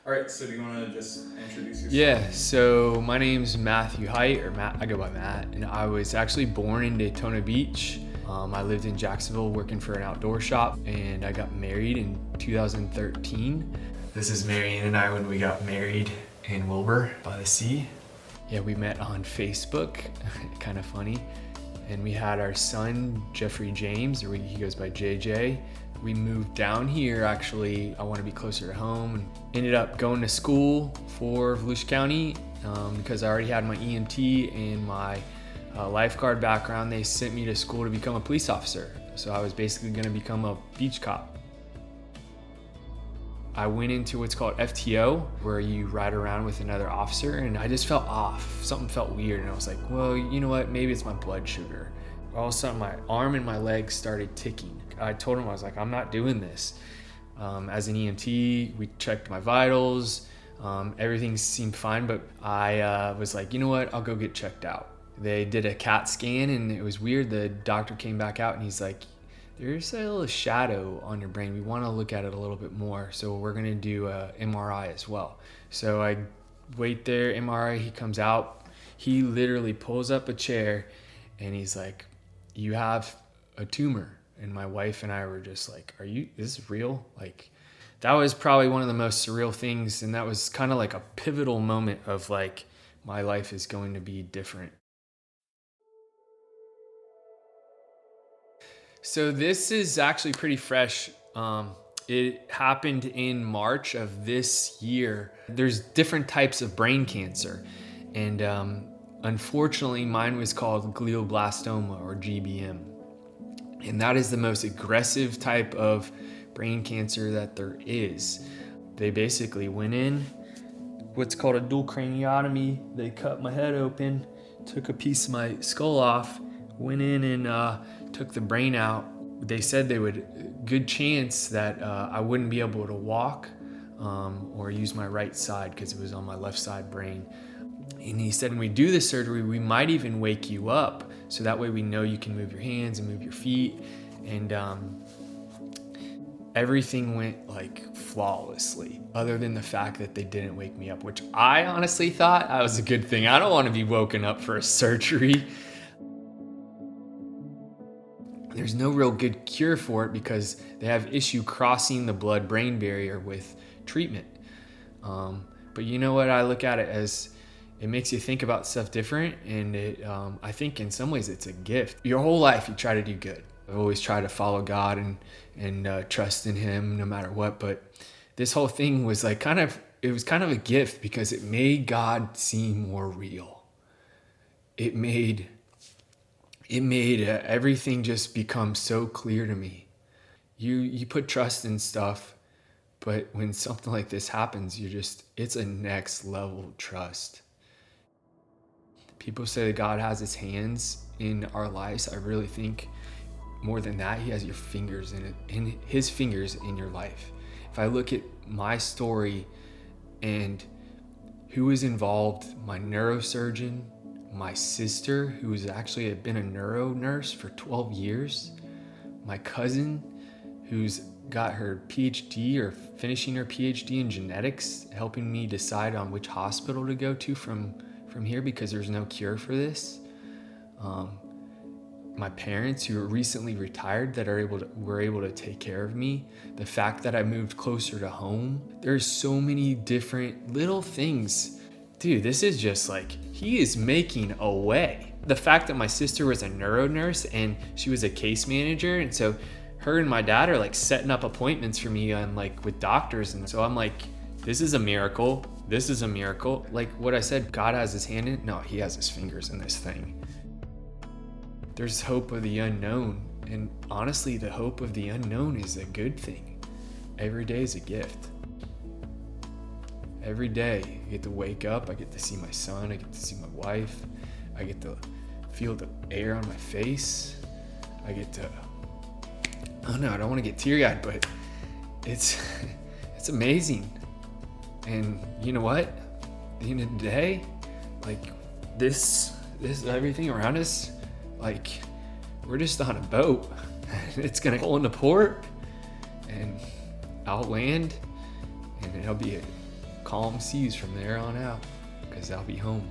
All right, so do you want to just introduce yourself? Yeah, so my name's Matthew Height, or Matt, I go by Matt, and I was actually born in Daytona Beach. I lived in Jacksonville working for an outdoor shop, and I got married in 2013. This is Marianne and I when we got married in Wilbur by the sea. Yeah, we met on Facebook, kind of funny. And we had our son, Jeffrey James, or he goes by JJ. We moved down here, actually, I want to be closer to home, and ended up going to school for Volusia County because I already had my EMT and my lifeguard background. They sent me to school to become a police officer. So I was basically going to become a beach cop. I went into what's called FTO, where you ride around with another officer, and I just felt off. Something felt weird, and I was like, well, you know what? Maybe it's my blood sugar. All of a sudden, my arm and my leg started ticking. I told him, I was like, I'm not doing this. As an EMT, we checked my vitals. Everything seemed fine, but I was like, you know what? I'll go get checked out. They did a CAT scan, and it was weird. The doctor came back out, and he's like, there's a little shadow on your brain. We want to look at it a little bit more. So we're going to do a MRI as well. So I wait there, MRI, he comes out. He literally pulls up a chair and he's like, you have a tumor. And my wife and I were just like, is this real? Like, that was probably one of the most surreal things. And that was kind of like a pivotal moment of like, my life is going to be different. So this is actually pretty fresh. It happened in March of this year. There's different types of brain cancer. And unfortunately, mine was called glioblastoma, or GBM. And that is the most aggressive type of brain cancer that there is. They basically went in, what's called a dual craniotomy. They cut my head open, took a piece of my skull off, went in and took the brain out. They said good chance that I wouldn't be able to walk or use my right side because it was on my left side brain. And he said, when we do this surgery, we might even wake you up. So that way we know you can move your hands and move your feet. And everything went like flawlessly, other than the fact that they didn't wake me up, which I honestly thought that was a good thing. I don't want to be woken up for a surgery. There's no real good cure for it because they have issue crossing the blood-brain barrier with treatment. But you know what? I look at it as it makes you think about stuff different, and I think in some ways it's a gift. Your whole life you try to do good. I've always tried to follow God and trust in Him no matter what. But this whole thing was like it was kind of a gift because it made God seem more real. It made everything just become so clear to me. You put trust in stuff, but when something like this happens, it's a next level trust. People say that God has His hands in our lives. I really think more than that, He has your fingers in His fingers in your life. If I look at my story and who is involved, my neurosurgeon, my sister, who's actually been a neuro nurse for 12 years, my cousin, who's got her PhD or finishing her PhD in genetics, helping me decide on which hospital to go to from here because there's no cure for this. My parents, who are recently retired, that were able to take care of me. The fact that I moved closer to home. There's so many different little things. Dude, this is just like, He is making a way. The fact that my sister was a neuro nurse and she was a case manager, and so her and my dad are like setting up appointments for me with doctors, and so I'm like, this is a miracle. This is a miracle. Like what I said, God has His hand in it. No, He has His fingers in this thing. There's hope of the unknown, and honestly, the hope of the unknown is a good thing. Every day is a gift. Every day, I get to wake up, I get to see my son, I get to see my wife, I get to feel the air on my face, I get to, I don't want to get teary-eyed, but it's amazing. And you know what? At the end of the day, like this everything around us, like we're just on a boat. It's gonna pull into port, and I'll land, and it'll be calm seas from there on out, because I'll be home.